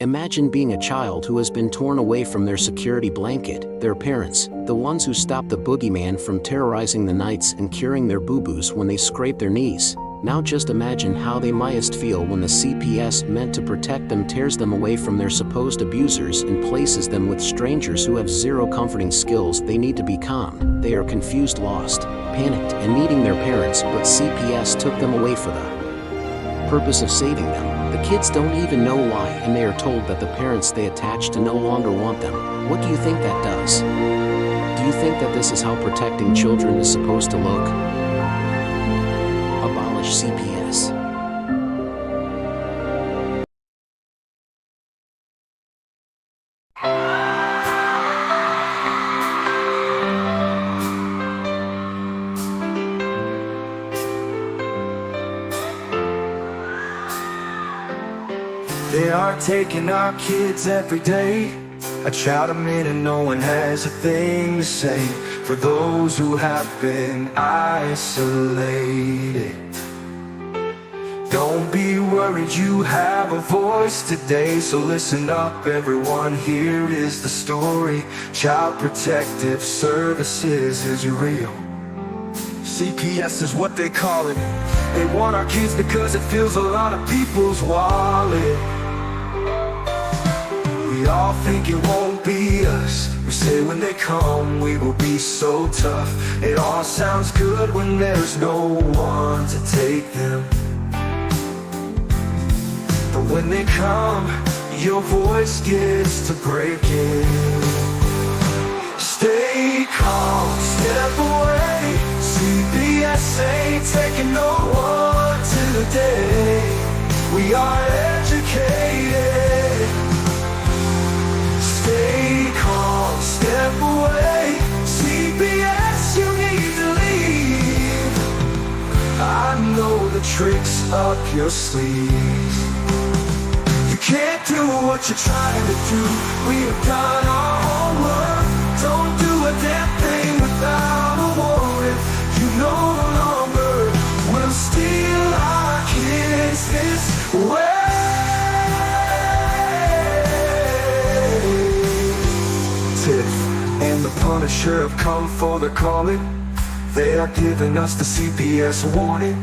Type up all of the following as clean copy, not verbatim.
Imagine being a child who has been torn away from their security blanket, their parents, the ones who stop the boogeyman from terrorizing the nights and curing their boo-boos when they scrape their knees. Now just imagine how they mightst feel when the CPS meant to protect them tears them away from their supposed abusers and places them with strangers who have zero comforting skills. They need to be calm. They are confused, lost, panicked, and needing their parents, but CPS took them away for the purpose of saving them. The kids don't even know why, and they are told that the parents they attach to no longer want them. What do you think that does? Do you think that this is how protecting children is supposed to look? Abolish CPS. They are taking our kids every day. I shout them in and no one has a thing to say. For those who have been isolated, don't be worried, you have a voice today. So listen up everyone, here is the story. Child Protective Services is real. CPS is what they call it. They want our kids because it fills a lot of people's wallet. We all think it won't be us. We say when they come we will be so tough. It all sounds good when there's no one to take them. But when they come, your voice gets to breaking. Stay calm, step away. CPS ain't taking no one today. We are educated. Stay calm, step away. CPS, you need to leave. I know the tricks up your sleeve. You can't do what you're trying to do. We have done our homework. Don't do a damn thing without a warrant. You no longer will steal our kids this way. Tiff and the Punisher have come for the calling. They are giving us the CPS warning.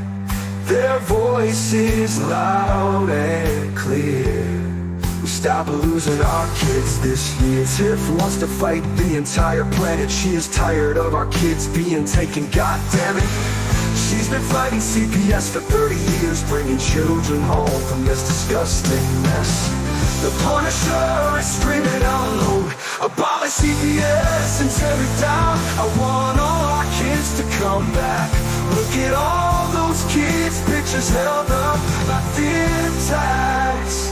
Their voice is loud and clear. We stop losing our kids this year. Tiff wants to fight the entire planet. She is tired of our kids being taken, God damn it. She's been fighting CPS for 30 years, bringing children home from this disgusting mess. The Punisher is screaming out loud, abolish CPS and tear it down. I want all our kids to come back. Look at all those kids' pictures held up like thin tags.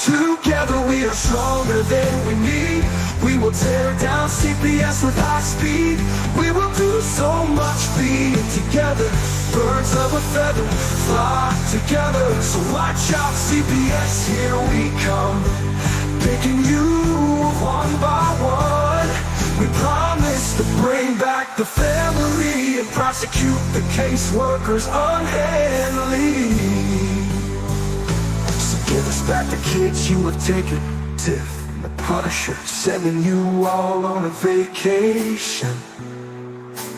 Together we are stronger than we need. We will tear down CPS with high speed. We will do so much being together. Birds of a feather flock together. So watch out CPS, here we come. Picking you one by one. We promise to bring back the family and prosecute the caseworkers unhandily. Give us back the kids you have taken. Tiff and the Punisher sending you all on a vacation.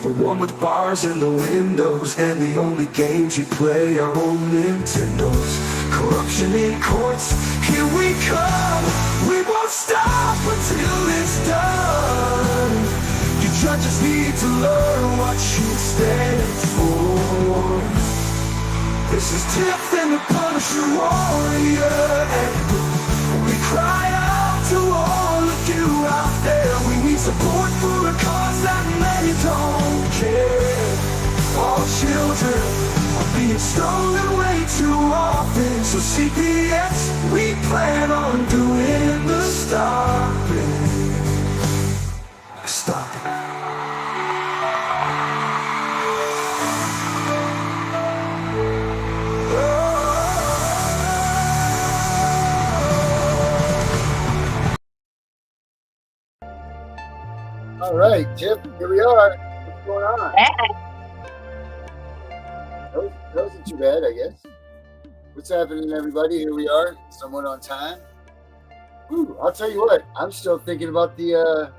The one with bars in the windows and the only games you play are on Nintendos. Corruption in courts, here we come. We won't stop until it's done. You judges need to learn what you stand for. This is Tiff and the Punisher warrior, and we cry out to all of you out there. We need support for a cause that many don't care. All children are being stolen way too often. So CPS, we plan on doing the stopping. Stop it. All right, Tiff, here we are. What's going on? That wasn't too bad, I guess. What's happening, everybody? Here we are. Somewhat on time. Ooh, I'll tell you what. I'm still thinking about the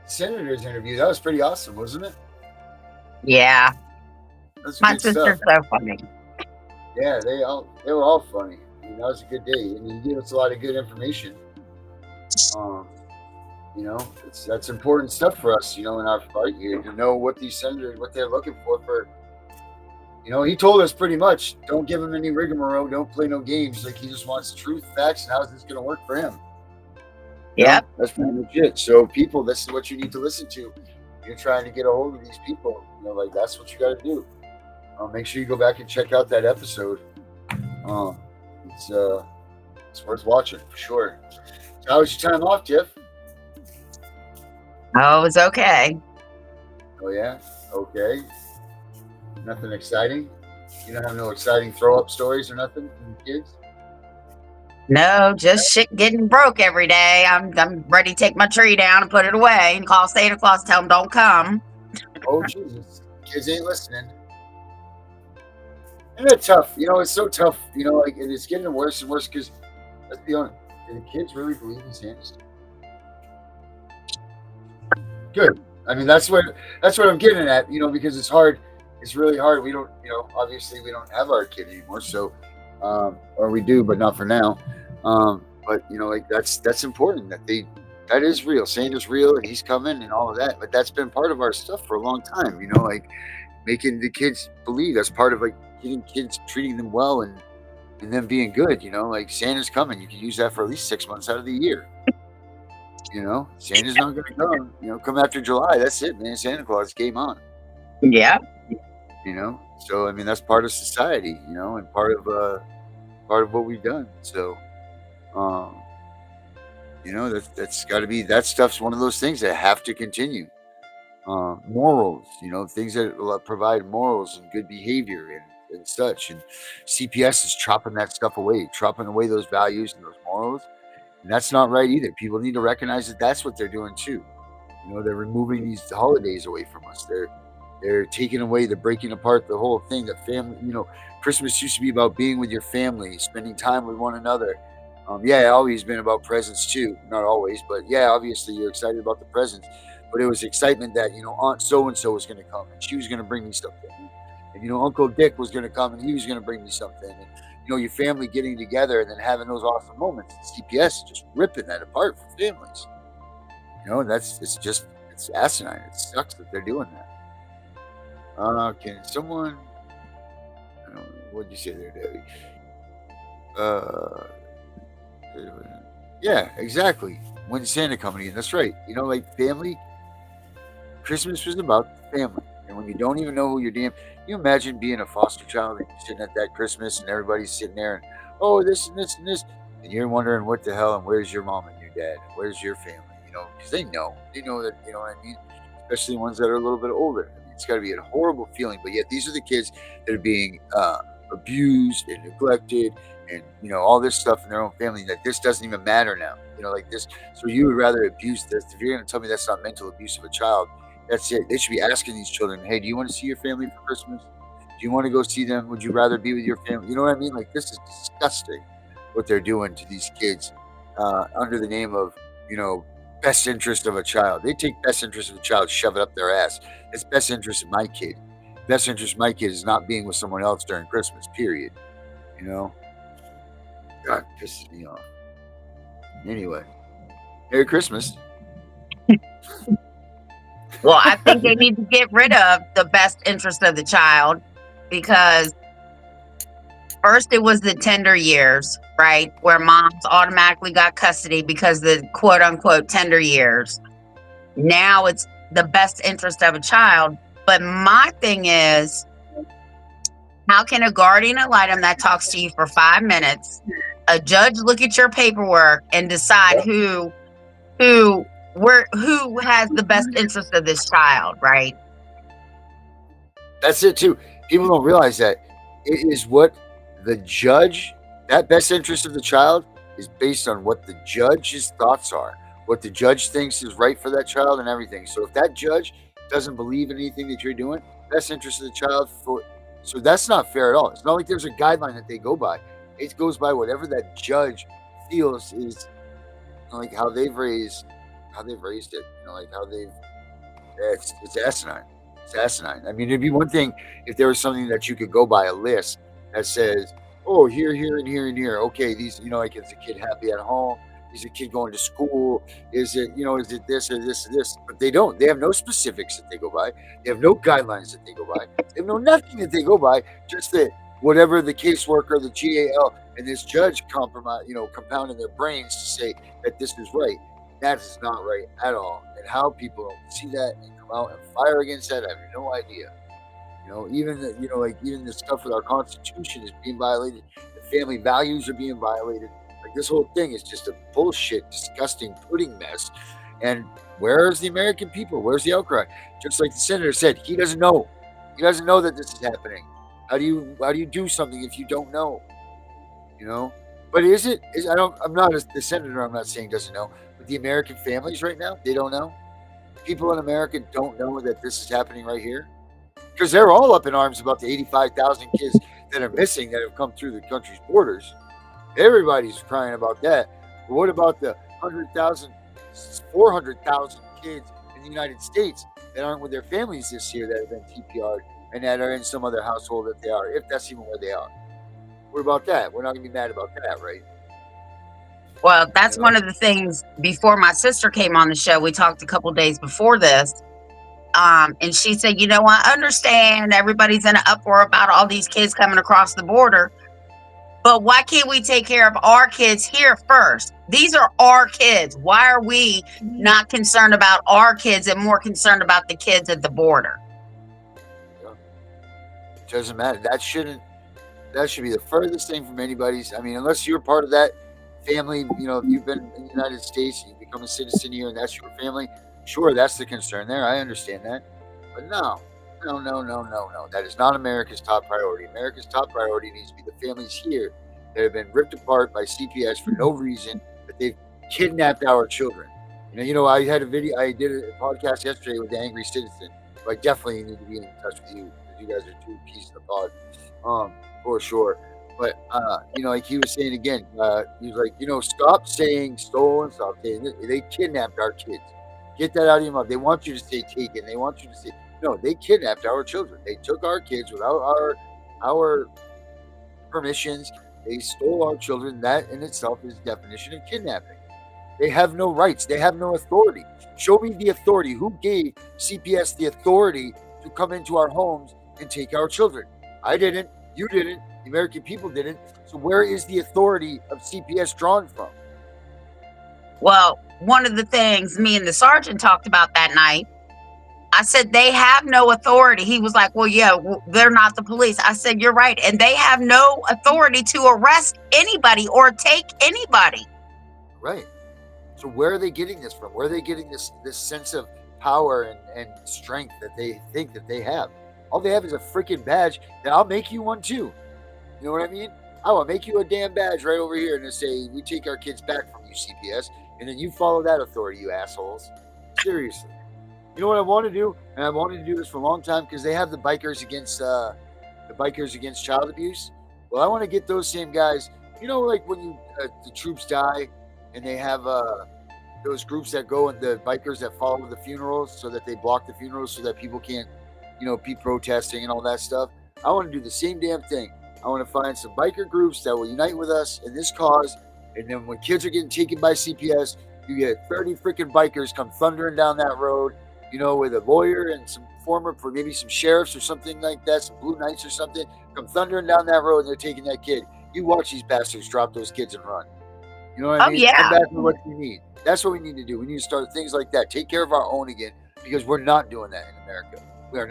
senator's interview. That was pretty awesome, wasn't it? Yeah, That's my good stuff. sister's so funny. Yeah, they were all funny. I mean, that was a good day, and you gave us a lot of good information. Um, that's important stuff for us, in our fight here to know what these senators, what they're looking for. He told us pretty much, don't give him any rigmarole, don't play no games. Like he just wants truth, facts, and how's this going to work for him? Yep. That's pretty much it. So, people, this is what you need to listen to. You're trying to get a hold of these people. Like that's what you got to do. Make sure you go back and check out that episode. It's worth watching for sure. So how was your time off, Tiff? Oh, it was okay. Oh yeah, okay. Nothing exciting. You don't have no exciting throw-up stories or nothing from the kids. No, just shit getting broke every day. I'm ready to take my tree down and put it away and call Santa Claus, tell him don't come. Oh Jesus, kids ain't listening. And it's tough. It's so tough. And it's getting worse and worse because let's be honest, do the kids really believe in Santa? Good. I mean, that's what I'm getting at. Because it's hard. It's really hard. We don't. Obviously, we don't have our kid anymore. So, or we do, but not for now. But that's important. That is real. Santa's real, and he's coming, and all of that. But that's been part of our stuff for a long time. Making the kids believe. That's part of getting kids, treating them well, and them being good. Santa's coming. You can use that for at least 6 months out of the year. Santa's not going to come. Come after July. That's it, man. Santa Claus, game on. Yeah. So I mean, that's part of society. And part of what we've done. So, that's got to be. That stuff's one of those things that have to continue. Morals, things that provide morals and good behavior and such. And CPS is chopping that stuff away, chopping away those values and those morals. And that's not right either. People need to recognize that that's what they're doing too. They're removing these holidays away from us. They're taking away, they're breaking apart the whole thing. That family, Christmas used to be about being with your family, spending time with one another. Yeah, always been about presents too. Not always, but yeah, obviously you're excited about the presents. But it was excitement that, Aunt so-and-so was going to come and she was going to bring me something. And, Uncle Dick was going to come and he was going to bring me something. And, your family getting together and then having those awesome moments. CPS is just ripping that apart for families. It's asinine. It sucks that they're doing that. Can someone, I don't know, what'd you say there, Debbie? Yeah, exactly. When's Santa coming in? That's right. Family, Christmas was about family. And when you don't even know who you're damn, you imagine being a foster child and you're sitting at that Christmas and everybody's sitting there and, oh, this and this and this. And you're wondering what the hell and where's your mom and your dad? And where's your family? Because they know that, what I mean? Especially ones that are a little bit older. I mean, it's got to be a horrible feeling. But yet these are the kids that are being abused and neglected and, all this stuff in their own family, that this doesn't even matter now. This. So you would rather abuse this. If you're going to tell me that's not mental abuse of a child, that's it. They should be asking these children, hey, do you want to see your family for Christmas? Do you want to go see them? Would you rather be with your family? You know what I mean? This is disgusting what they're doing to these kids under the name of, best interest of a child. They take best interest of a child, shove it up their ass. It's best interest of my kid. Best interest of my kid is not being with someone else during Christmas, period. God, pisses me off. Anyway, Merry Christmas. Well, I think they need to get rid of the best interest of the child, because first it was the tender years, right? Where moms automatically got custody because the quote unquote tender years. Now it's the best interest of a child. But my thing is, how can a guardian ad litem that talks to you for 5 minutes, a judge look at your paperwork and decide who has the best interest of this child, right? That's it too. People don't realize that it is what the judge, that best interest of the child is based on what the judge's thoughts are, what the judge thinks is right for that child and everything. So if that judge doesn't believe in anything that you're doing, best interest of the child so that's not fair at all. It's not like there's a guideline that they go by. It goes by whatever that judge feels is like how they've raised it. Like how they've it's asinine. It's asinine. I mean, it'd be one thing if there was something that you could go by a list that says, oh, here, and here, and here. Okay, these, like, is the kid happy at home? Is the kid going to school? Is it this or this or this? But they don't. They have no specifics that they go by. They have no guidelines that they go by. They have no nothing that they go by. Just that whatever the caseworker, the GAL, and this judge compounding their brains to say that this is right. That is not right at all. And how people don't see that and come out and fire against that, I have no idea. Even the stuff with our Constitution is being violated. The family values are being violated. Like, this whole thing is just a bullshit, disgusting pudding mess. And where's the American people? Where's the outcry? Just like the senator said, he doesn't know. He doesn't know that this is happening. How do you do something if you don't know? But I'm not the senator. I'm not saying doesn't know. But the American families right now, they don't know. People in America don't know that this is happening right here. Because they're all up in arms about the 85,000 kids that are missing that have come through the country's borders. Everybody's crying about that. But what about the 100,000, 400,000 kids in the United States that aren't with their families this year that have been TPR'd and that are in some other household that they are, if that's even where they are? What about that? We're not going to be mad about that, right? Well, that's one of the things. Before my sister came on the show, we talked a couple days before this. And she said, I understand everybody's in an uproar about all these kids coming across the border, but why can't we take care of our kids here first? These are our kids. Why are we not concerned about our kids and more concerned about the kids at the border? It doesn't matter. That should be the furthest thing from anybody's. I mean, unless you're part of that family, if you've been in the United States, you become a citizen here and that's your family. Sure, that's the concern there. I understand that. But no. That is not America's top priority. America's top priority needs to be the families here that have been ripped apart by CPS for no reason, but they've kidnapped our children. I had a video, I did a podcast yesterday with the Angry Citizen. So I definitely need to be in touch with you because you guys are two pieces of the pod, for sure. But, like he was saying again, he was like, stop saying stolen, stop saying this. They kidnapped our kids. Get that out of your mouth. They want you to say taken. They want you to say, no, they kidnapped our children. They took our kids without our permissions. They stole our children. That in itself is definition of kidnapping. They have no rights. They have no authority. Show me the authority. Who gave CPS the authority to come into our homes and take our children? I didn't. You didn't. The American people didn't. So where is the authority of CPS drawn from? Well, one of the things me and the sergeant talked about that night, I said, they have no authority. He was like, well, yeah, they're not the police. I said, you're right. And they have no authority to arrest anybody or take anybody. Right. So where are they getting this from? Where are they getting this sense of power and strength that they think that they have? All they have is a freaking badge that I'll make you one too. You know what I mean? I will make you a damn badge right over here and just say, we take our kids back from you, CPS. And then you follow that authority, you assholes. Seriously. You know what I want to do? And I wanted to do this for a long time because they have the bikers against child abuse. Well, I want to get those same guys. Like when the troops die and they have those groups that go and the bikers that follow the funerals so that they block the funerals so that people can't, be protesting and all that stuff. I want to do the same damn thing. I want to find some biker groups that will unite with us in this cause. And then when kids are getting taken by CPS, you get 30 freaking bikers come thundering down that road, with a lawyer and some maybe some sheriffs or something like that, some Blue Knights or something, come thundering down that road and they're taking that kid. You watch these bastards drop those kids and run. You know what I mean? Yeah. Come back with what you need. That's what we need to do. We need to start things like that. Take care of our own again because we're not doing that in America. We're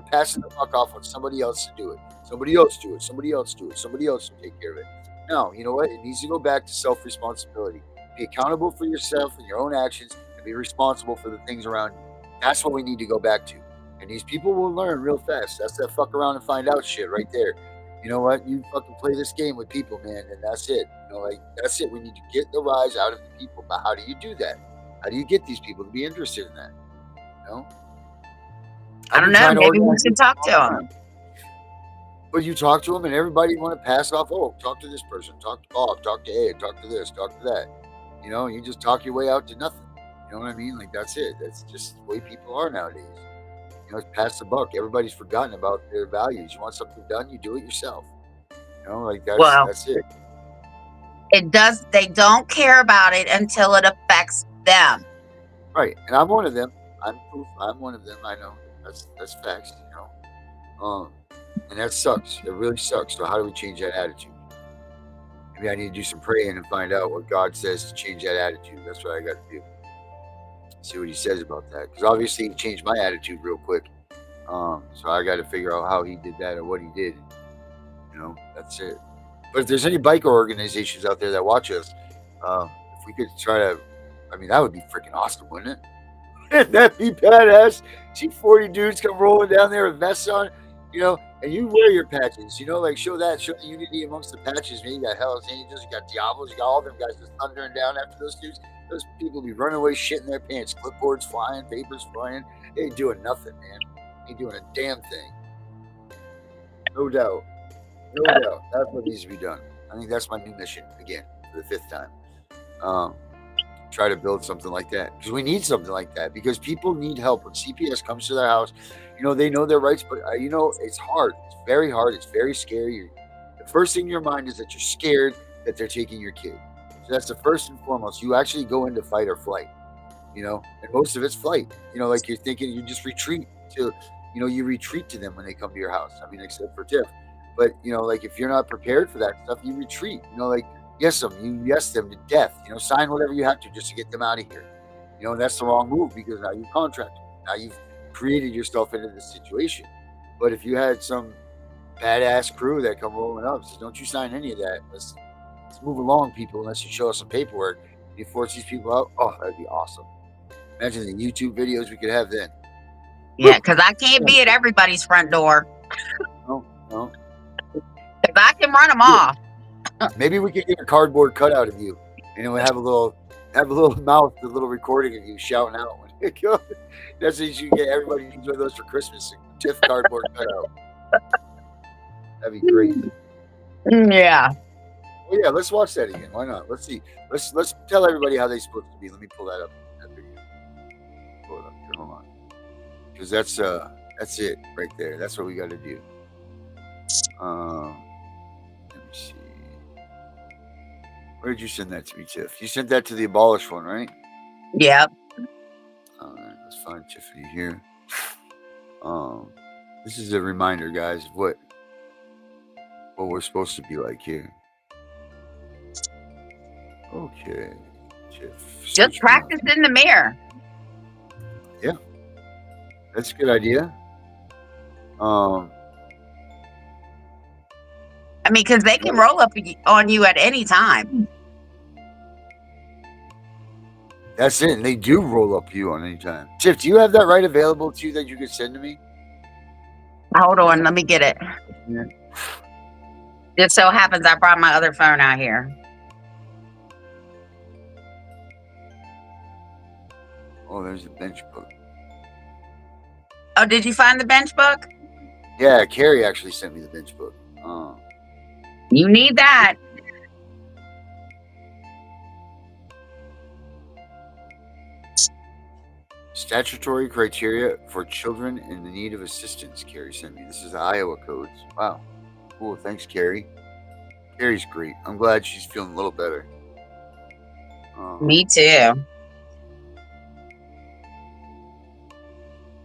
passing the buck off on somebody else to do it. Somebody else do it. Somebody else do it. Somebody else will take care of it. No, you know what? It needs to go back to self-responsibility. Be accountable for yourself and your own actions and be responsible for the things around you. That's what we need to go back to. And these people will learn real fast. That's that fuck around and find out shit right there. You know what? You fucking play this game with people, man, and that's it. That's it. We need to get the rise out of the people. But how do you do that? How do you get these people to be interested in that? I don't know. Maybe we should talk to them. But you talk to them and everybody want to pass off, oh, talk to this person, talk to Bob, talk to Ed, talk to this, talk to that. You know, you just talk your way out to nothing. You know what I mean? Like, that's it. That's just the way people are nowadays. You know, it's pass the buck. Everybody's forgotten about their values. You want something done, you do it yourself. You know, like Well, that's it. they don't care about it until it affects them. Right. And I'm one of them. I'm proof. I'm one of them. I know. That's facts, you know. And that sucks. It really sucks. So how do we change that attitude? Maybe I need to do some praying and find out what God says to change that attitude. That's what I got to do. See what he says about that. Because obviously he changed my attitude real quick. So I got to figure out how he did that or what he did. You know, that's it. But if there's any biker organizations out there that watch us, if we could try to, I mean, that would be freaking awesome, wouldn't it? That'd be badass. See 40 dudes come rolling down there with vests on, you know, and you wear your patches, you know, like show the unity amongst the patches. Man, you got Hell's Angels, you got Diablos, you got all them guys just thundering down after those dudes. Those people be running away, shitting their pants, clipboards flying, papers flying. They ain't doing nothing, man. They ain't doing a damn thing. No doubt. No doubt. That's what needs to be done. I think that's my new mission, again, for the 5th time. Try to build something like that. Because we need something like that. Because people need help. When CPS comes to their house, you know, they know their rights, but, you know, it's hard. It's very hard. It's very scary. The first thing in your mind is that you're scared that they're taking your kid. So that's the first and foremost. You actually go into fight or flight, you know, and most of it's flight. You know, like you're thinking you just retreat to, you know, you retreat to them when they come to your house. I mean, except for Tiff. But, you know, like if you're not prepared for that stuff, you retreat. You know, like yes them to death. You know, sign whatever you have to just to get them out of here. You know, and that's the wrong move because now you contract them. Now you've created yourself into this situation. But if you had some badass crew that come rolling up, says, don't you sign any of that. Let's move along, people, unless you show us some paperwork. You force these people out. Oh, that'd be awesome. Imagine the YouTube videos we could have then. Yeah, because I can't be at everybody's front door. No. Because I can run them off. Maybe we could get a cardboard cutout of you, and we have a little mouth, a little recording of you shouting out when you go. That's what you should get. Everybody needs one of those for Christmas. Tiff cardboard cutout. That'd be great. Yeah. Well, yeah, let's watch that again. Why not? Let's see. Let's tell everybody how they're supposed to be. Let me pull that up. That video. Pull it up here. Hold on. Because that's it right there. That's what we got to do. Let me see. Where did you send that to me, Tiff? You sent that to the abolished one, right? Yep. All right, let's find Tiffany here. This is a reminder, guys, of what we're supposed to be like here. Okay, Tiff. Just practice in the mirror. Yeah, that's a good idea. I mean, because they can roll up on you at any time. That's it. And they do roll up you on any time. Tiff, do you have that right available to you that you could send to me? Hold on, let me get it. Yeah. Just so happens I brought my other phone out here. Oh, there's a bench book. Oh, did you find the bench book? Yeah, Carrie actually sent me the bench book. You need that. Statutory criteria for children in the need of assistance, Carrie sent me. This is the Iowa codes. Wow. Cool. Thanks, Carrie. Carrie's great. I'm glad she's feeling a little better. Me too.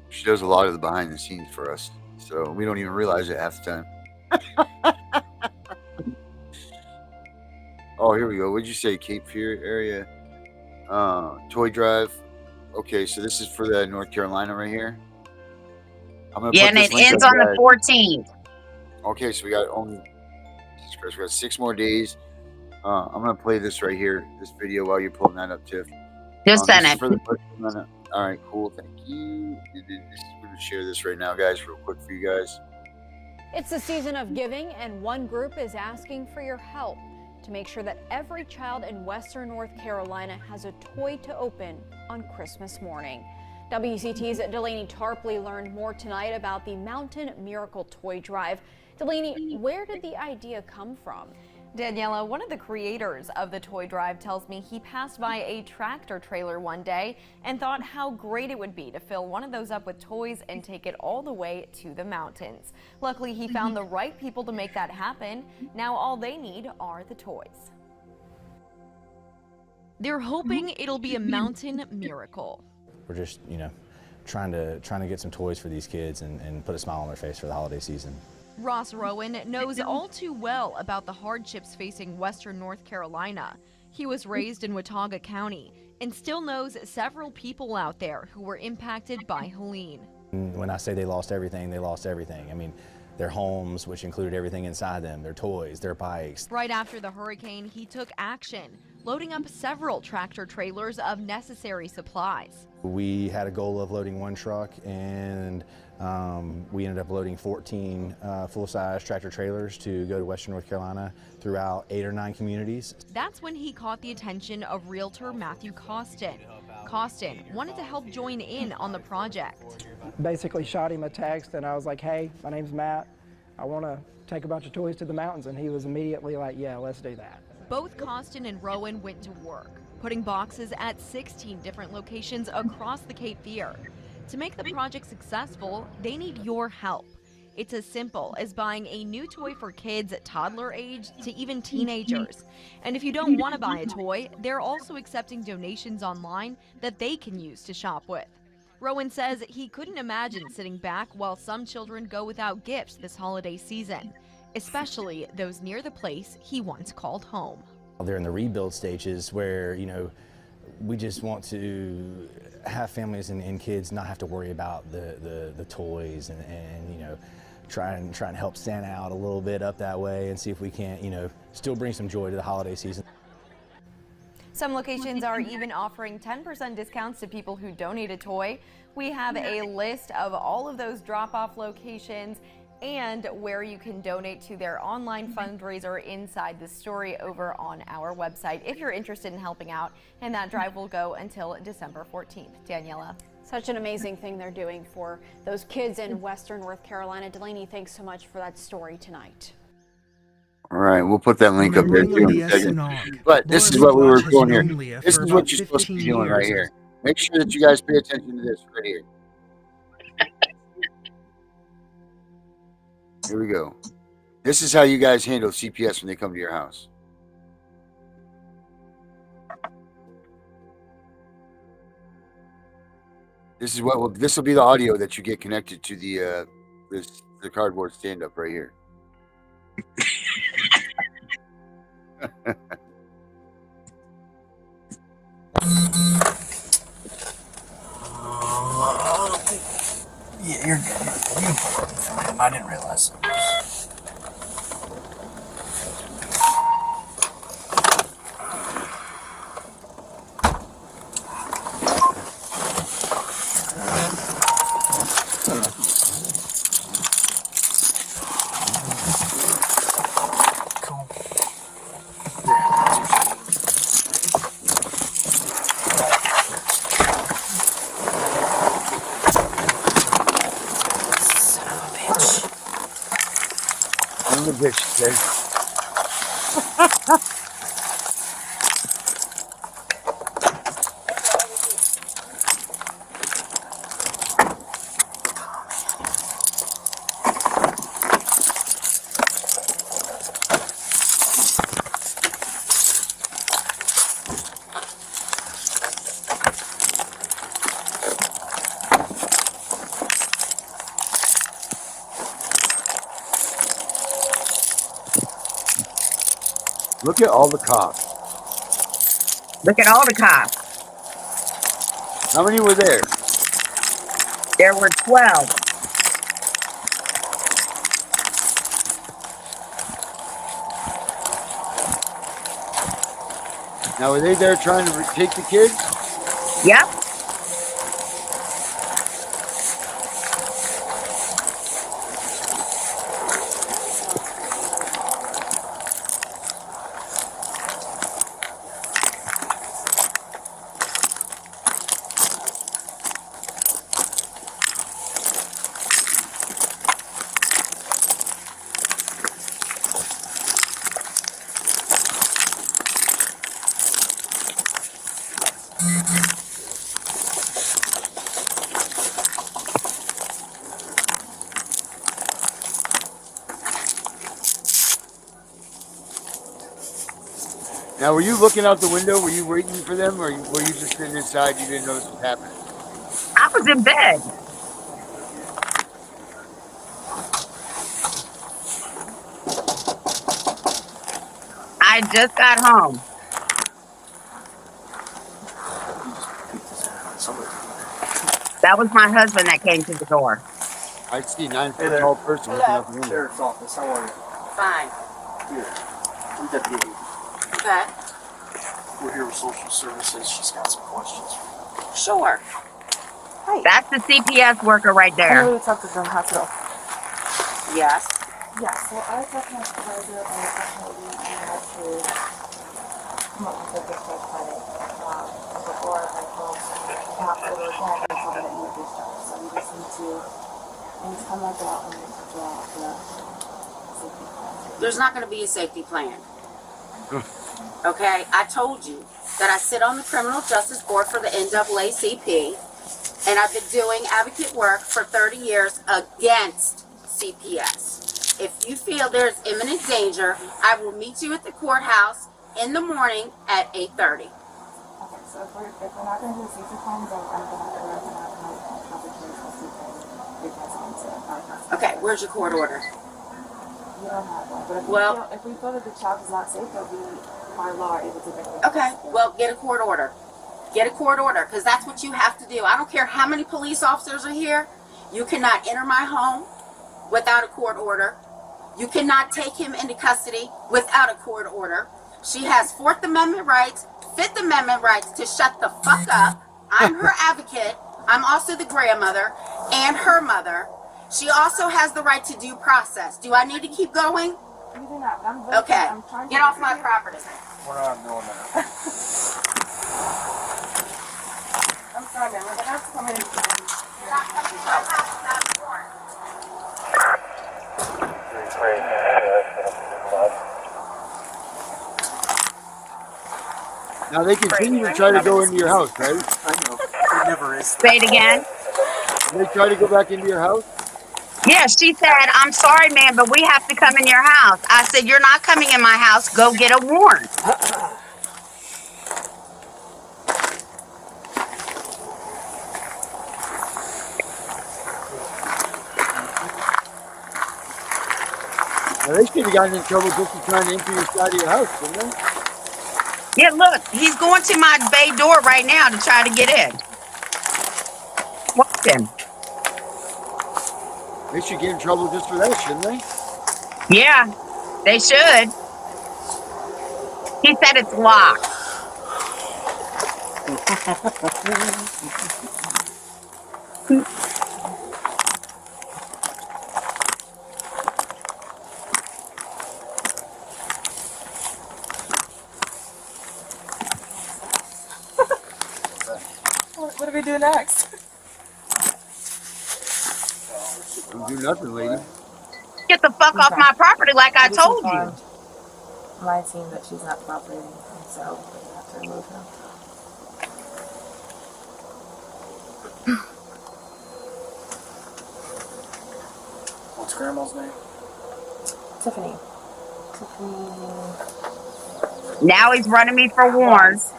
She does a lot of the behind the scenes for us, so we don't even realize it half the time. Oh, here we go. What'd you say? Cape Fear area? Toy Drive. Okay, so this is for the North Carolina right here. I'm gonna Yeah, put and this it link ends up, on the guys. 14th. Okay, so we got we got 6 more days. I'm gonna play this right here, this video, while you're pulling that up, Tiff. Just send This is it. for the all right, cool, thank you. We're gonna share this right now, guys, real quick for you guys. It's the season of giving, and one group is asking for your help to make sure that every child in Western North Carolina has a toy to open on Christmas morning. WCT's Delaney Tarpley learned more tonight about the Mountain Miracle Toy Drive. Delaney, where did the idea come from? Daniela, one of the creators of the toy drive, tells me he passed by a tractor trailer one day and thought how great it would be to fill one of those up with toys and take it all the way to the mountains. Luckily, he found the right people to make that happen. Now all they need are the toys. They're hoping it'll be a mountain miracle. We're just, trying to get some toys for these kids and put a smile on their face for the holiday season. Ross Rowan knows all too well about the hardships facing Western North Carolina. He was raised in Watauga County and still knows several people out there who were impacted by Helene. When I say they lost everything, they lost everything. I mean, their homes, which included everything inside them, their toys, their bikes. Right after the hurricane, he took action, loading up several tractor trailers of necessary supplies. We had a goal of loading one truck, and we ended up loading 14 full-size tractor trailers to go to Western North Carolina throughout 8 or 9 communities. That's when he caught the attention of realtor Matthew Costin. Costin wanted to help join in on the project. Basically shot him a text and I was like, hey, my name's Matt. I want to take a bunch of toys to the mountains. And he was immediately like, yeah, let's do that. Both Costin and Rowan went to work, putting boxes at 16 different locations across the Cape Fear. To make the project successful, they need your help. It's as simple as buying a new toy for kids toddler age to even teenagers. And if you don't want to buy a toy, they're also accepting donations online that they can use to shop with. Rowan says he couldn't imagine sitting back while some children go without gifts this holiday season, especially those near the place he once called home. They're in the rebuild stages where, we just want to have families and kids not have to worry about the toys and try and help Santa out a little bit up that way and see if we can't, still bring some joy to the holiday season. Some locations are even offering 10% discounts to people who donate a toy. We have a list of all of those drop-off locations and where you can donate to their online fundraiser inside the story over on our website if you're interested in helping out, and that drive will go until December 14th. Daniela. Such an amazing thing they're doing for those kids in Western North Carolina. Delaney, thanks so much for that story tonight. All right, we'll put that link up there too in a second. But this is what we were doing here. This is what you're supposed to be doing right here. Make sure that you guys pay attention to this right here. Here we go. This is how you guys handle CPS when they come to your house. This is what this will be the audio that you get connected to the cardboard stand up right here. Yeah, you're good. You're fine. I didn't realize. Look at all the cops. Look at all the cops. How many were there? There were 12. Now, were they there trying to take the kids? Yep. Now, were you looking out the window? Were you waiting for them, or were you just sitting inside? You didn't notice what happened? I was in bed. I just got home. That was my husband that came to the door. I see 9-foot tall person looking out the window. Sheriff's office, how are you? Fine. Here. I'm Deputy. Okay. We're here with social services. She's got some questions. Sure. That's the CPS worker right I there. know you talked to the hospital. Yes. Yeah, so I talked to my supervisor and unfortunately we had to come up with a discharge plan. Before I told the hospital again, they told me that you were discharged. So we just need to come up out and draw the safety plan. There's not going to be a safety plan. Okay? I told you that I sit on the Criminal Justice Board for the NAACP, and I've been doing advocate work for 30 years against CPS. If you feel there's imminent danger, I will meet you at the courthouse in the morning at 8:30. Okay, so if we're not going to do a safety plan, then I'm going to have to run to my complications because onto our Okay, where's your court order? We don't have one, but if we feel that the child is not safe, they'll be by law able to bring it. Okay, well, get a court order. Get a court order, because that's what you have to do. I don't care how many police officers are here. You cannot enter my home without a court order. You cannot take him into custody without a court order. She has 4th Amendment rights, 5th Amendment rights to shut the fuck up. I'm her advocate. I'm also the grandmother and her mother. She also has the right to due process. Do I need to keep going? You do not, but I'm Okay, I'm trying to get off my property. We're not doing that. I'm sorry, ma'am. We're gonna have to come in and You're not coming to my house without a warrant. Now, they continue to try to go into your house, right? I know. It never is. Say it again. They try to go back into your house? Yeah, she said, I'm sorry, man, but we have to come in your house. I said, you're not coming in my house. Go get a warrant. Now, they should have gotten in trouble just for trying to enter your side of your house, didn't they? Yeah, look, he's going to my bay door right now to try to get in. Watch him. They should get in trouble just for that, shouldn't they? Yeah, they should. He said it's locked. What do we do next? Don't do nothing, lady. Get the fuck off my property like I told you. My team that she's not cooperating, and so we have to remove her. What's Grandma's name? Tiffany. Now he's running me for warrants.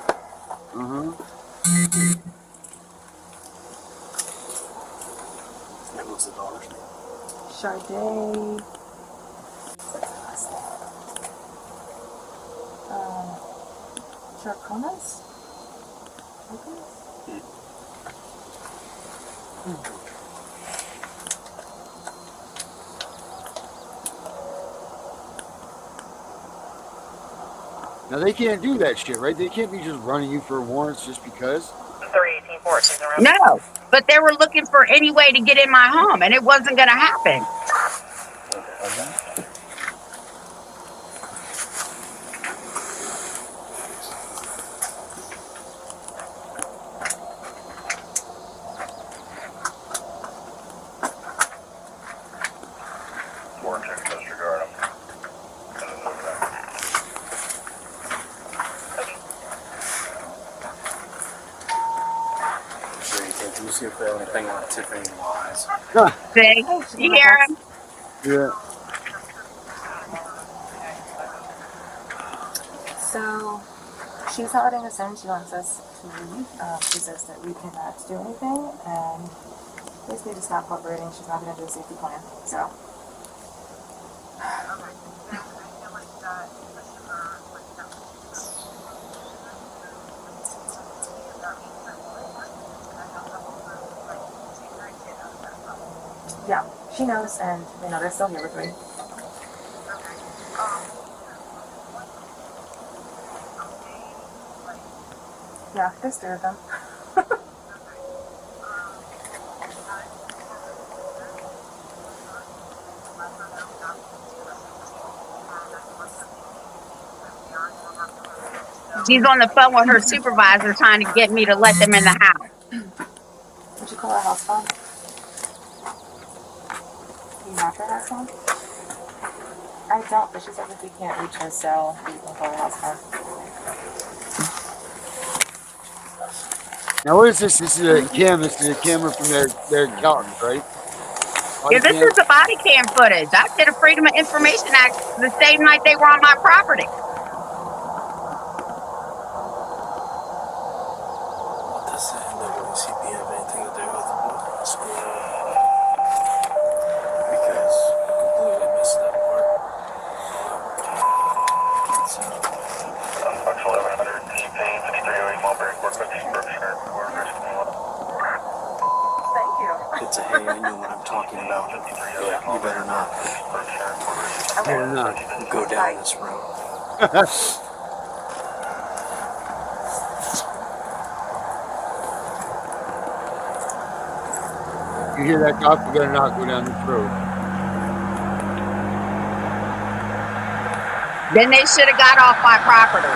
What's the daughter's name? Sade. Charconas? Now, they can't do that shit, right? They can't be just running you for warrants just because. 318-4 No, but they were looking for any way to get in my home, and it wasn't going to happen. Can you see if they have anything on Tiffany wise? See? You hear him? Yeah. So She's not letting us in. She wants us to leave. She says that we cannot do anything, and basically just not cooperating. She's not going to do a safety plan. So. Yeah, she knows, and you know they're still here with me. Yeah, there's three of them. She's on the phone with her supervisor trying to get me to let them in the house. Would you call her house phone? You have her house phone? I don't, but she said if we can't reach her cell, we can call her house phone. Now, what is this? This is a camera. This is a camera from their accountant, right? Yeah, this is the body cam footage. I did a Freedom of Information Act the same night they were on my property. Does the NAACP have anything to do with the school? Because I completely missed that part. Fox 1100, T-Pain, 5308, Mulberry, Berkshire, Thank you. It's a hey, I know what I'm talking about. Yeah, you better not. Better not go down this road. You hear that, cop? You better not go down this road. Then they should have got off my property.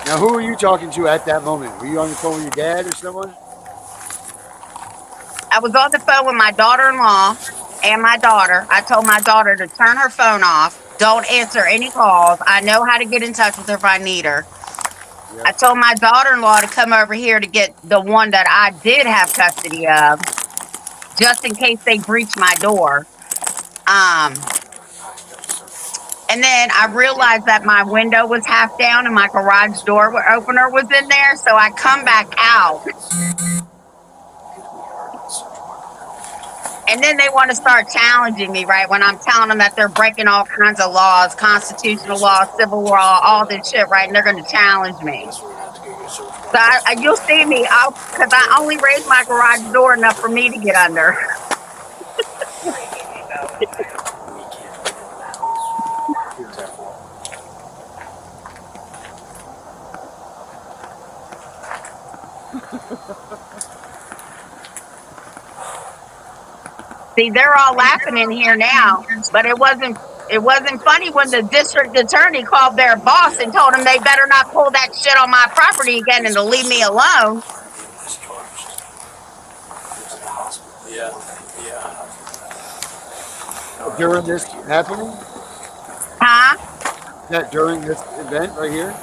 Now, who were you talking to at that moment? Were you on the phone with your dad or someone? I was on the phone with my daughter-in-law and my daughter. I told my daughter to turn her phone off. Don't answer any calls. I know how to get in touch with her if I need her. Yep. I told my daughter-in-law to come over here to get the one that I did have custody of, just in case they breach my door. And then I realized that my window was half down and my garage door opener was in there. So I come back out. And then they want to start challenging me, right? When I'm telling them that they're breaking all kinds of laws, constitutional law, civil law, all this shit, right? And they're going to challenge me. So you'll see me, because I only raised my garage door enough for me to get under. See, they're all laughing in here now, but it wasn't funny when the district attorney called their boss and told him they better not pull that shit on my property again and to leave me alone. Yeah. During this happening? Huh? That during this event right here?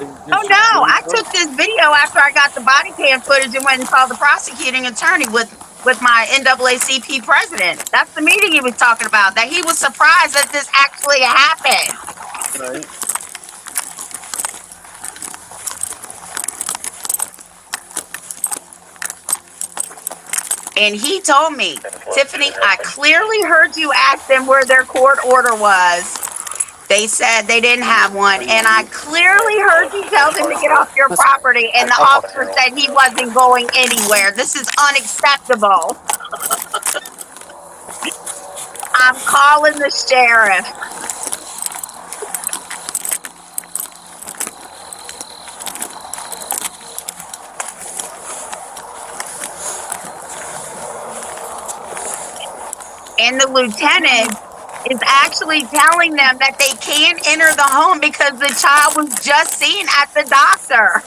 Oh no, I took this video after I got the body cam footage and went and saw the prosecuting attorney with my NAACP president. That's the meeting he was talking about, that he was surprised that this actually happened. Right. And he told me, Tiffany, I clearly heard you ask them where their court order was. They said they didn't have one. And I clearly heard you tell them to get off your property. And the officer said he wasn't going anywhere. This is unacceptable. I'm calling the sheriff. And the lieutenant is actually telling them that they can't enter the home because the child was just seen at the doctor.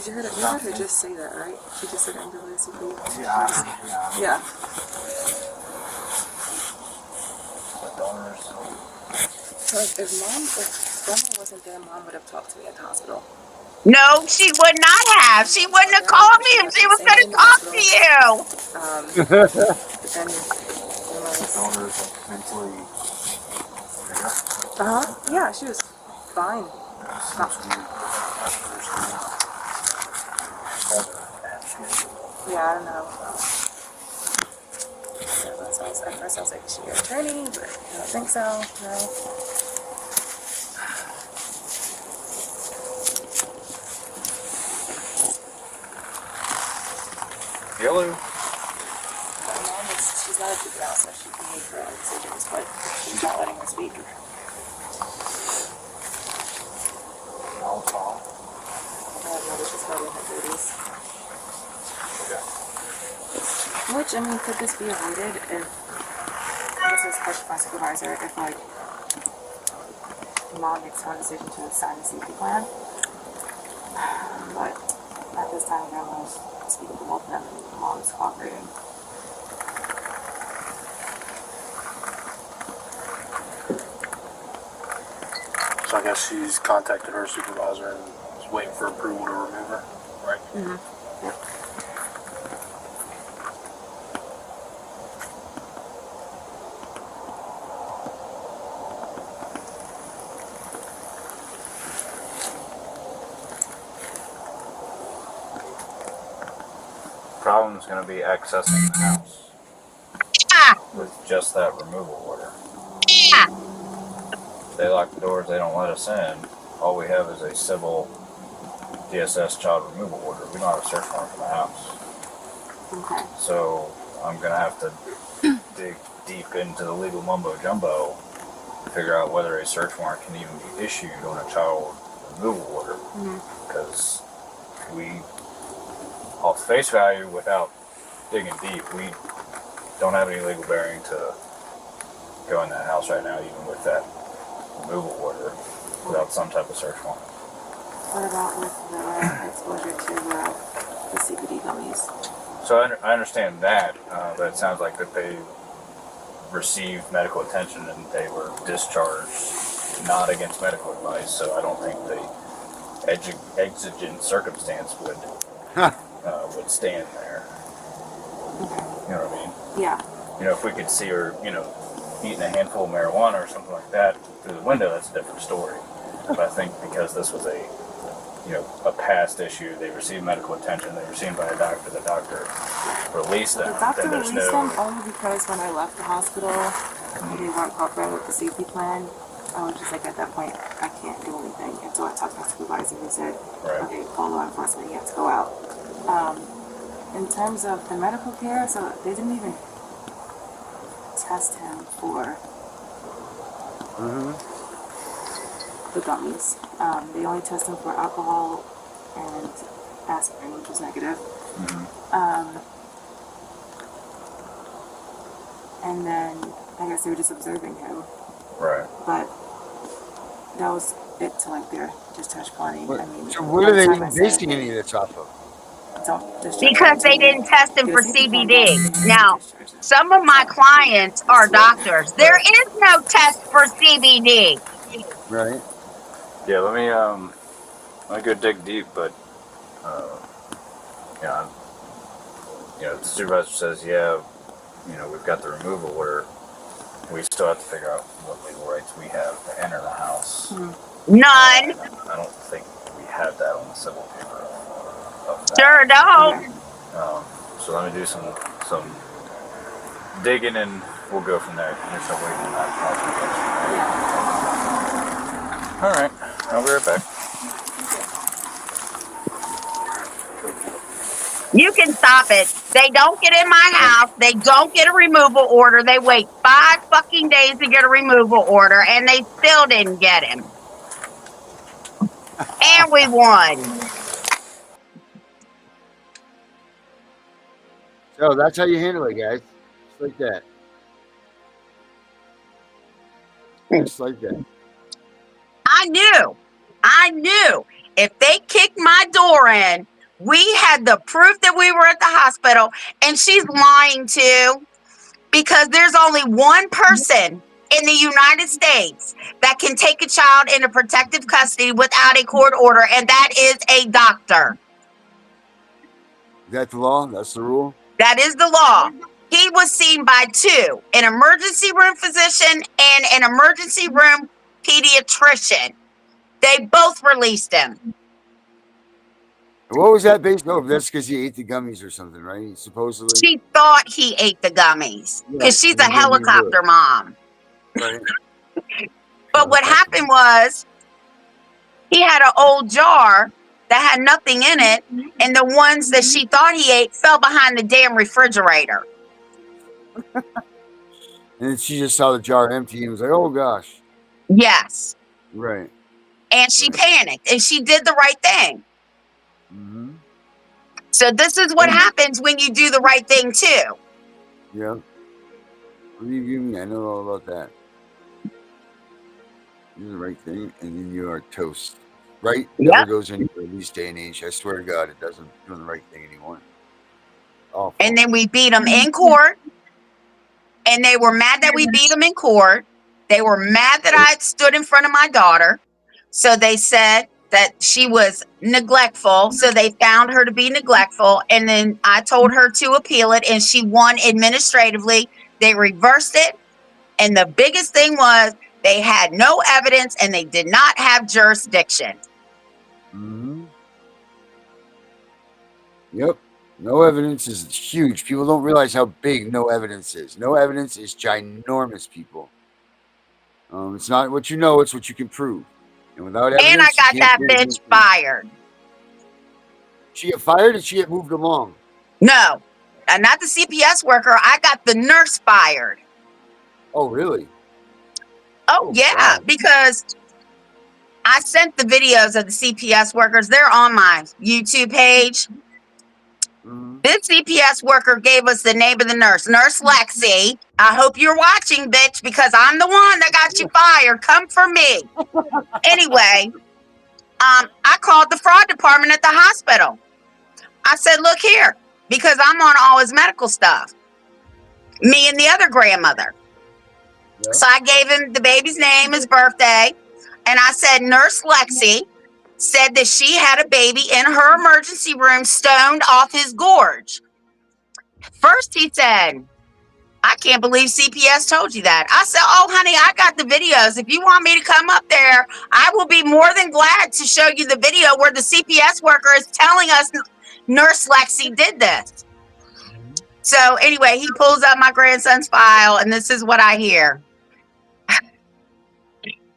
You heard her just say that, right? She just said NAACP. Yeah. Yeah. So if grandma wasn't there, mom would have talked to me at the hospital. No, she would not have. She wouldn't have called me if she was going to talk to you. But then Daughter's mentally. yeah, she was fine. Yeah, I don't know. At first I was like, is she your attorney? But I don't think so. No. Hello. My mom she's not a juvenile, so she can make her own decisions, but she's not letting her speak. I'll call. She's probably in her 30s. Which, I mean, could this be avoided if, this is question my supervisor, if, like, mom makes her own decision to sign the safety plan? But at this time, grandma's speaking to both of them, and mom's cooperating. So I guess she's contacted her supervisor and is waiting for approval to remove her, right? Mm-hmm. Yep. Problem is going to be accessing the house with just that removal order. They lock the doors, they don't let us in. All we have is a civil DSS child removal order. We don't have a search warrant for the house. Okay. So I'm going to have to dig deep into the legal mumbo jumbo to figure out whether a search warrant can even be issued on a child removal order. Because we, off face value, without digging deep, we don't have any legal bearing to go in that house right now, even with that removal order, without some type of search warrant. What about with the exposure to the CBD gummies? So I understand that, but it sounds like that they received medical attention and they were discharged not against medical advice, so I don't think the exigent circumstance would stand there. You know what I mean? Yeah. You know, if we could see her, you know, eating a handful of marijuana or something like that through the window, that's a different story. But I think because this was a past issue, they received medical attention, they were seen by a doctor, the doctor released them. The doctor then there's released them only because when I left the hospital, they weren't cooperating with the safety plan. I was just like, at that point, I can't do anything. And so I talked to my supervisor and said, okay, call law enforcement, you have to go out. In terms of the medical care, so they didn't even test him for the gummies. They only test him for alcohol and aspirin, which was negative. And then I guess they were just observing him. Right. But that was it to like their discharge planning. I mean, So what are they even basing any of this off of? Because they didn't test him for CBD. Now, some of my clients are doctors. There is no test for CBD. Right. Yeah, let me go dig deep, but the supervisor says, we've got the removal order. We still have to figure out what legal rights we have to enter the house. None. I don't think we have that on the civil paper. Sure don't. So let me do some digging and we'll go from there. There's no waiting on that. All right, I'll be right back. You can stop it. They don't get in my house. They don't get a removal order. They wait 5 fucking days to get a removal order, and they still didn't get him. And we won. So that's how you handle it, guys. Just like that. Just like that. I knew if they kicked my door in We had the proof that we were at the hospital, and she's lying too, because there's only one person in the United States that can take a child into protective custody without a court order, and that is a doctor. Is that the law? That's the rule? That is the law. He was seen by two, an emergency room physician and an emergency room pediatrician. They both released him. What was that based on? That's because he ate the gummies or something, right? Supposedly. She thought he ate the gummies because she's a and he didn't even do helicopter it. mom. Right. But what happened was he had an old jar that had nothing in it, and the ones that she thought he ate fell behind the damn refrigerator. And then she just saw the jar empty and was like, oh gosh. Yes. Right. And she panicked, and she did the right thing. Mm-hmm. So this is what happens when you do the right thing too. Yeah. Believe you me, I know all about that. Do the right thing, and then you are toast. Right? Never goes anywhere in this day and age. I swear to God, it doesn't do the right thing anymore. Awful. And then we beat them in court, and they were mad that we beat them in court. They were mad that I stood in front of my daughter. So they said that she was neglectful. So they found her to be neglectful. And then I told her to appeal it, and she won administratively. They reversed it. And the biggest thing was they had no evidence and they did not have jurisdiction. Mm-hmm. Yep. No evidence is huge. People don't realize how big no evidence is. No evidence is ginormous, people. It's not what you know, it's what you can prove. And without evidence, And I got you that can't prove bitch anything. fired. She got fired or she had moved along? No, not the CPS worker. I got the nurse fired. Oh, really? Oh, yeah, wow. because I sent the videos of the CPS workers. They're on my YouTube page. Mm-hmm. This CPS worker gave us the name of the nurse, Nurse Lexi. I hope you're watching, bitch, because I'm the one that got you fired. Come for me. Anyway, I called the fraud department at the hospital. I said, look here, because I'm on all his medical stuff. Me and the other grandmother. Yeah. So I gave him the baby's name, his birthday, and I said, Nurse Lexi said that she had a baby in her emergency room stoned off his gorge. First he said, I can't believe CPS told you that. I said, oh, honey, I got the videos. If you want me to come up there, I will be more than glad to show you the video where the CPS worker is telling us Nurse Lexi did this. So anyway, he pulls up my grandson's file, and this is what I hear.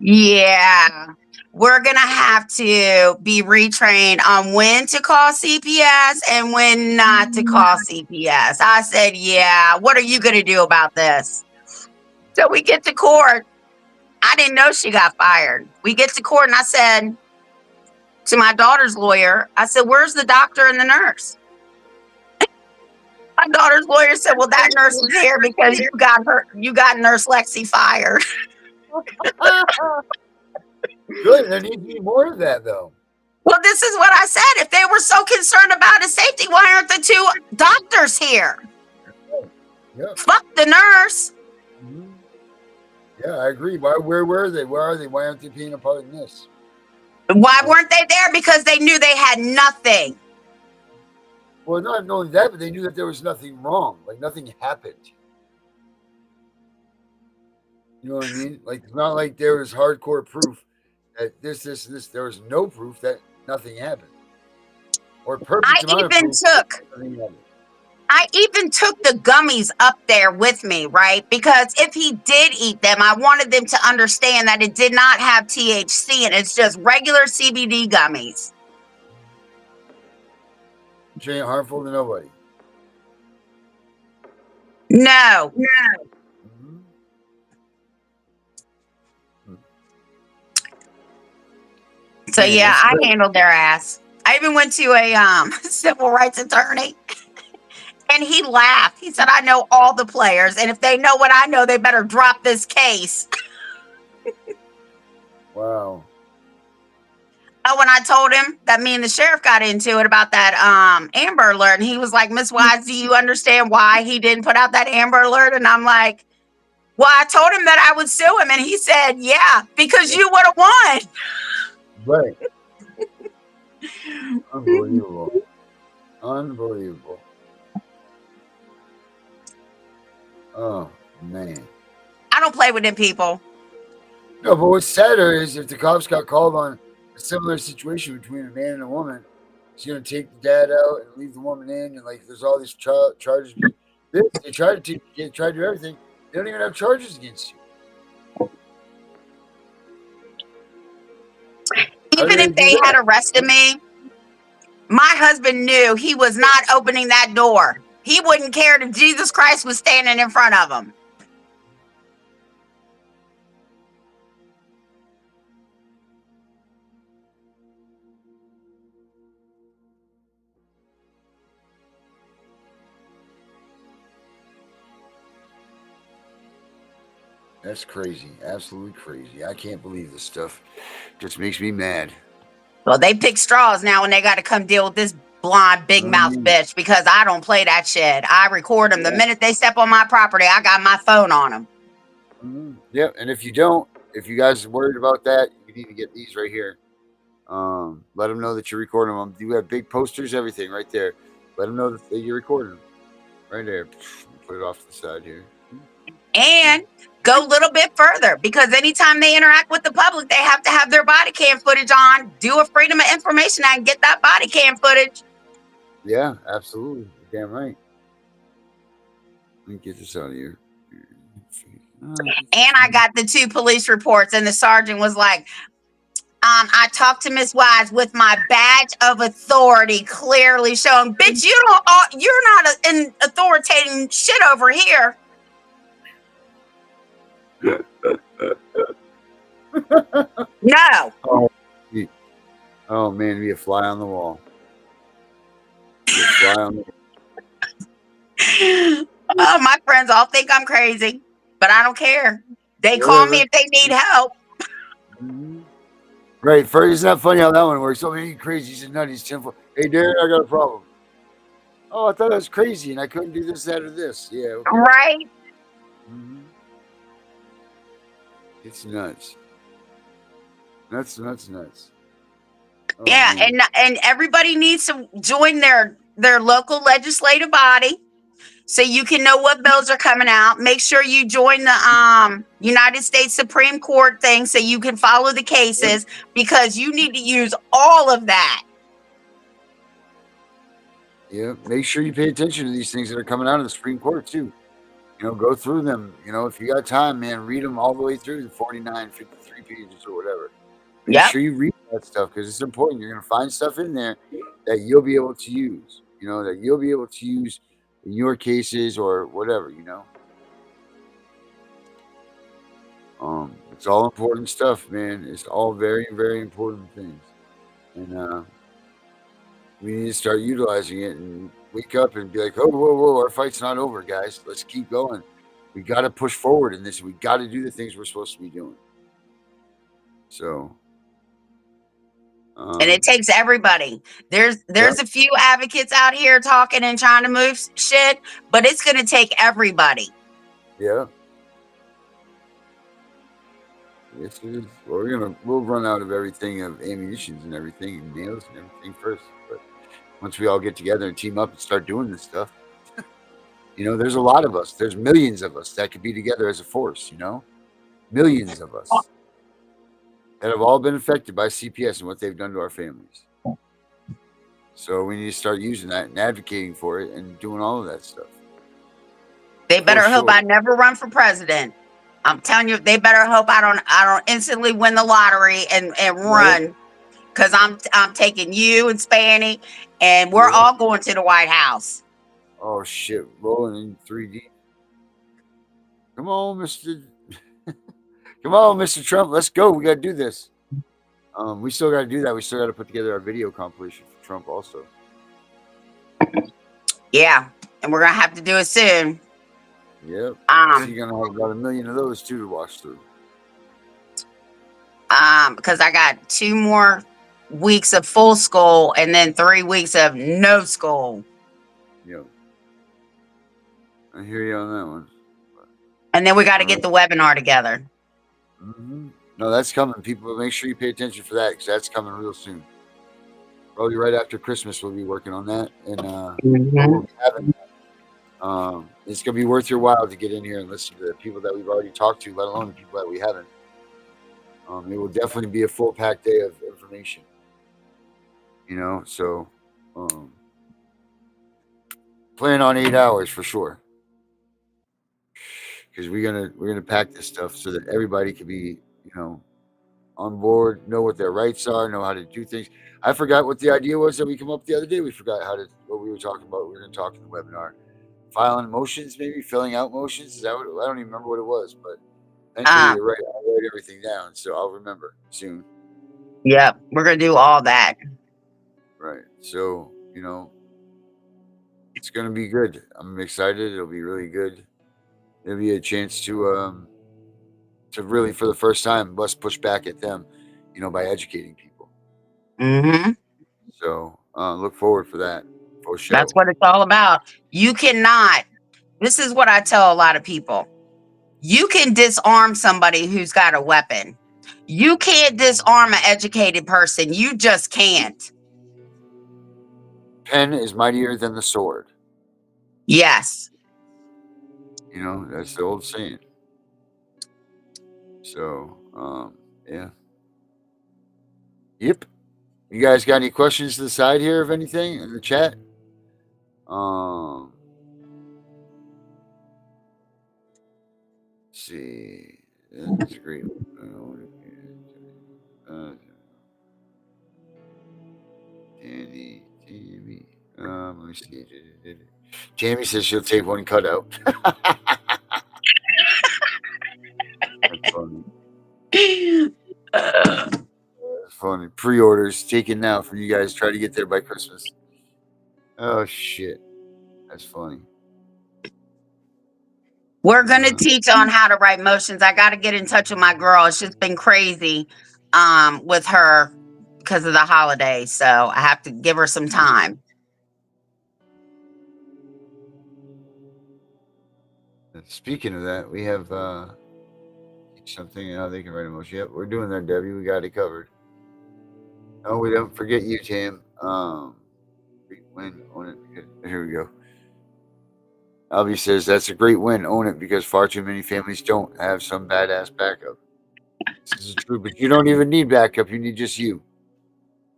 Yeah, we're going to have to be retrained on when to call CPS and when not to call CPS. I said, yeah, what are you going to do about this? So we get to court. I didn't know she got fired. We get to court, and I said to my daughter's lawyer, I said, where's the doctor and the nurse? My daughter's lawyer said, well, that nurse is here because you got Nurse Lexi fired. Good. There needs to be more of that, though. Well, this is what I said. If they were so concerned about his safety, why aren't the two doctors here? Yeah. Fuck the nurse. Mm-hmm. Yeah, I agree. Where were they? Where are they? Why aren't they being a part of this? Why weren't they there? Because they knew they had nothing. Well, not only that, but they knew that there was nothing wrong. Like, nothing happened. You know what I mean? Like, it's not like there was hardcore proof that this. There was no proof that nothing happened. Or perfect amount of proof that nothing happened. I even took the gummies up there with me, right? Because if he did eat them, I wanted them to understand that it did not have THC and it's just regular CBD gummies. Which ain't harmful to nobody. No. Mm-hmm. So yeah, I handled their ass. I even went to a civil rights attorney and he laughed. He said, I know all the players, and if they know what I know, they better drop this case. Wow. know when I told him that me and the sheriff got into it about that Amber Alert, and he was like, Miss Wise, do you understand why he didn't put out that Amber Alert? And I'm like, well, I told him that I would sue him, and he said, yeah, because you would have won. Right. Unbelievable. Unbelievable. Oh, man. I don't play with them people. No, but what's sadder is if the cops got called on a similar situation between a man and a woman, he's going to take the dad out and leave the woman in, and like there's all these charges. They try to do everything. They don't even have charges against you. Even if they had arrested me, my husband knew he was not opening that door. He wouldn't care if Jesus Christ was standing in front of him. That's crazy. Absolutely crazy. I can't believe this stuff. Just makes me mad. Well, they pick straws now when they got to come deal with this blonde, big mouth bitch because I don't play that shit. I record them. The minute they step on my property, I got my phone on them. Yeah, and if you guys are worried about that, you need to get these right here. Let them know that you're recording them. You have big posters, everything right there. Let them know that you're recording them. Right there. Put it off to the side here. And go a little bit further because anytime they interact with the public, they have to have their body cam footage on. Do a Freedom of Information Act and get that body cam footage. Yeah, absolutely. You're damn right. Let me get this out of here. And I got the 2 police reports, and the sergeant was like, I talked to Miss Wise with my badge of authority clearly showing, bitch, you're not an authoritating shit over here. No. Oh man, be a fly on the wall. Be a fly on the wall. Oh, my friends all think I'm crazy, but I don't care. They call me if they need help. Right. First, it's not funny how that one works. So many crazy, he's nutty, he's sinful. Hey, Derek, I got a problem. Oh, I thought that was crazy, and I couldn't do this, that, or this. Yeah. Okay. Right. It's nuts. Nuts. Oh, yeah, man. and everybody needs to join their local legislative body so you can know what bills are coming out. Make sure you join the United States Supreme Court thing so you can follow the cases because you need to use all of that. Yeah, make sure you pay attention to these things that are coming out of the Supreme Court too. Go through them. If you got time, man, read them all the way through the 49, 53 pages or whatever. Make sure you read that stuff because it's important. You're going to find stuff in there that you'll be able to use, that you'll be able to use in your cases or whatever, It's all important stuff, man. It's all very, very important things. And we need to start utilizing it and wake up and be like, oh, whoa, our fight's not over, guys. Let's keep going. We got to push forward in this. We got to do the things we're supposed to be doing. So. And it takes everybody. There's a few advocates out here talking and trying to move shit, but it's going to take everybody. Yeah. Yes, it is. Well, we'll run out of everything, of ammunitions and everything, and nails and everything first. But once we all get together and team up and start doing this stuff, there's a lot of us. There's millions of us that could be together as a force. Millions of us that have all been affected by CPS and what they've done to our families. So we need to start using that and advocating for it and doing all of that stuff. They better hope I never run for president. I'm telling you, they better hope I don't instantly win the lottery and run, because I'm taking you and Spanny, and we're all going to the White House. Oh shit! Rolling in 3D. Come on, Mr. Come on, Mr. Trump. Let's go. We got to do this. We still got to do that. We still got to put together our video compilation for Trump also. Yeah, and we're gonna have to do it soon. Yep. So you're gonna have about 1 million of those too to watch through. Because I got 2 more weeks of full school and then 3 weeks of no school. Yep. I hear you on that one. And then we got to get the webinar together. Mm-hmm. No, that's coming. People, make sure you pay attention for that because that's coming real soon. Probably right after Christmas, we'll be working on that, and we'll be having that. It's gonna be worth your while to get in here and listen to the people that we've already talked to, let alone the people that we haven't. It will definitely be a full packed day of information. So plan on 8 hours for sure, because we're gonna pack this stuff so that everybody can be on board, know what their rights are, know how to do things. I forgot what the idea was that we come up the other day. We forgot what we were talking about. We were going to talk in the webinar. Filing motions, maybe filling out motions. Is that what? I don't even remember what it was, but thankfully you're right. I'll write everything down, so I'll remember soon. Yep, we're going to do all that. Right. So, it's going to be good. I'm excited. It'll be really good. There'll be a chance to really, for the first time, us push back at them, by educating people. Mm-hmm. So look forward for that. For sure. That's what it's all about. You cannot. This is what I tell a lot of people. You can disarm somebody who's got a weapon. You can't disarm an educated person. You just can't. Pen is mightier than the sword. Yes. That's the old saying. So, yeah. Yep. You guys got any questions to the side here of anything in the chat? Let's see. That's great. Tammy. Let me see. Tammy says she'll take one cutout. That's funny. That's funny. Pre-orders taken now for you guys. Try to get there by Christmas. Oh shit, that's funny. We're gonna teach on how to write motions. I got to get in touch with my girl. It's just been crazy with her because of the holidays, so I have to give her some time. Speaking of that, we have something how they can write a motion. Yep, we're doing that, Debbie. We got it covered. Oh, we don't forget you, Tam. Win, own it. Here we go. Albie says that's a great win. Own it because far too many families don't have some badass backup. This is true, but you don't even need backup. You need just you.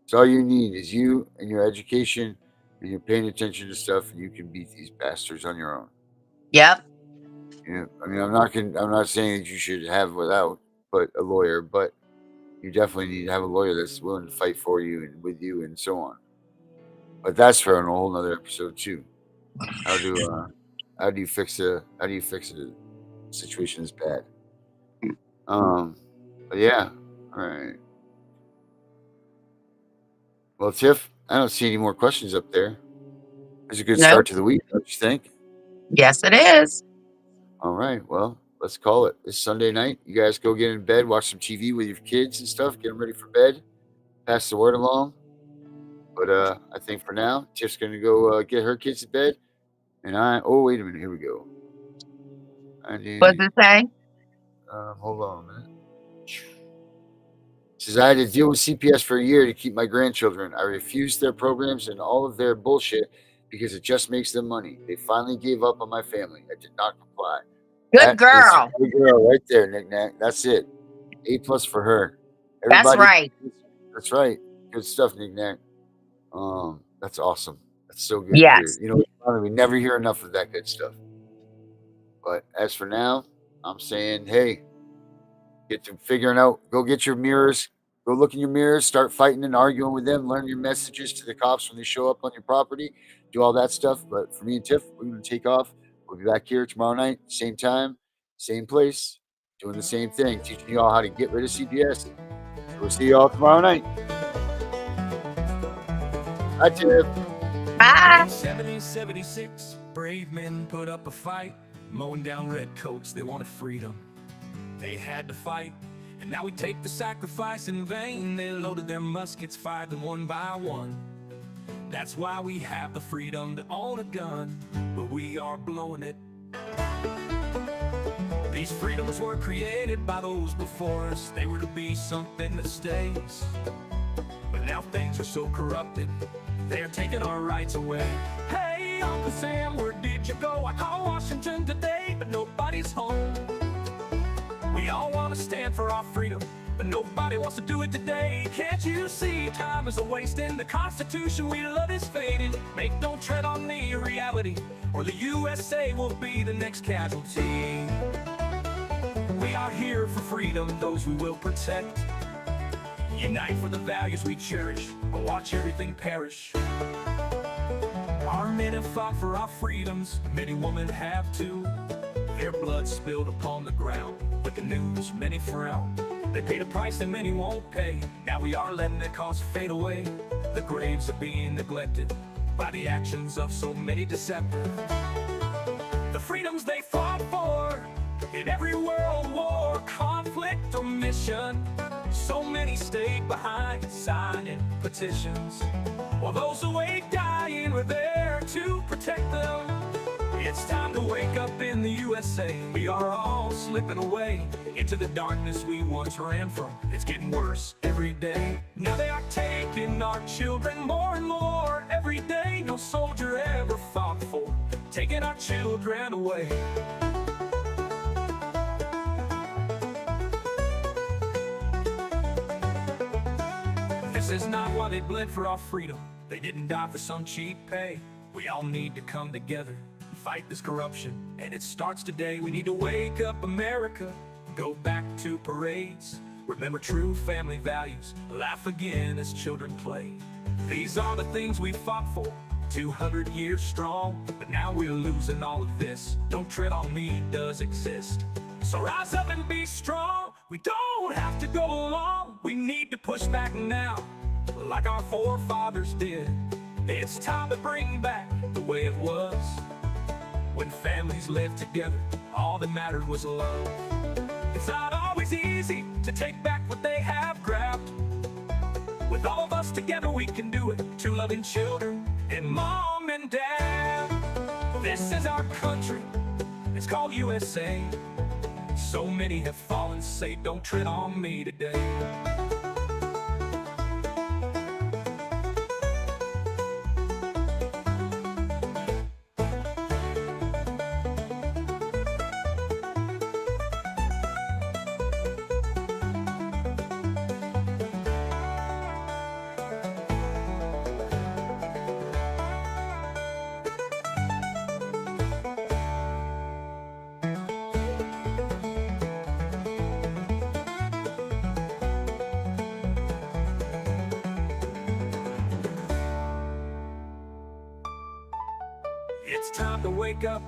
So all you need is you and your education, and you're paying attention to stuff, and you can beat these bastards on your own. Yep. Yeah, I mean, I'm not saying that you should have without, but a lawyer, but you definitely need to have a lawyer that's willing to fight for you and with you and so on. But that's for a whole nother episode too. How do you fix a situation that's bad? But yeah, all right. Well, Tiff, I don't see any more questions up there. It's a good start to the week, don't you think? Yes, it is. All right. Well, let's call it. It's Sunday night. You guys go get in bed, watch some TV with your kids and stuff, get them ready for bed, pass the word along. But I think for now, Tiff's going to go get her kids to bed. And wait a minute. Here we go. What does it say? Hold on a minute. It says, I had to deal with CPS for a year to keep my grandchildren. I refused their programs and all of their bullshit because it just makes them money. They finally gave up on my family. I did not comply. Good girl. Good girl right there, Nick Nack. That's it. A+ for her. Everybody, that's right. That's right. Good stuff, Nick Nack. That's awesome. That's so good. Yes. We never hear enough of that good stuff. But as for now, I'm saying, hey, get to figuring out, go get your mirrors, go look in your mirrors, start fighting and arguing with them, learn your messages to the cops when they show up on your property, do all that stuff. But for me and Tiff, we're going to take off. We'll be back here tomorrow night, same time, same place, doing the same thing, teaching you all how to get rid of CPS. So we'll see you all tomorrow night. Bye, Tiff. Bye. 1776, brave men put up a fight, mowing down redcoats, they wanted freedom. They had to fight, And now we take the sacrifice in vain. They loaded their muskets, fired them one by one. That's why we have the freedom to own a gun, but we are blowing it. These freedoms were created by those before us. They were to be something that stays. But now things are so corrupted, they're taking our rights away. Hey, Uncle Sam, where did you go? I called Washington today, but nobody's home. We all want to stand for our freedom, but nobody wants to do it today. Can't you see time is a waste and the Constitution we love is fading? Don't tread on the reality, or the USA will be the next casualty. We are here for freedom, those we will protect. Unite for the values we cherish, but watch everything perish. Our men have fought for our freedoms, many women have too. Their blood spilled upon the ground, with the news many frown. They paid a price that many won't pay. Now we are letting the cause fade away. The graves are being neglected by the actions of so many deceptive. The freedoms they fought for in every world war, conflict or mission, so many stayed behind signing petitions, while those awake dying were there to protect them. It's time to wake up in the USA. We are all slipping away into the darkness we once ran from. It's getting worse every day. Now they are taking our children more and more every day. No soldier ever fought for taking our children away. This is not why they bled for our freedom. They didn't die for some cheap pay. We all need to come together, fight this corruption, and it starts today. We need to wake up America, go back to parades, remember true family values, laugh again as children play. These are the things we fought for, 200 years strong, but now we're losing all of this. Don't tread on me does exist. So rise up and be strong. We don't have to go along. We need to push back now, like our forefathers did. It's time to bring back the way it was, when families lived together, all that mattered was love. It's not always easy to take back what they have grabbed. With all of us together we can do it, two loving children and mom and dad. This is our country, it's called USA. So many have fallen, say don't tread on me today. It's time to wake up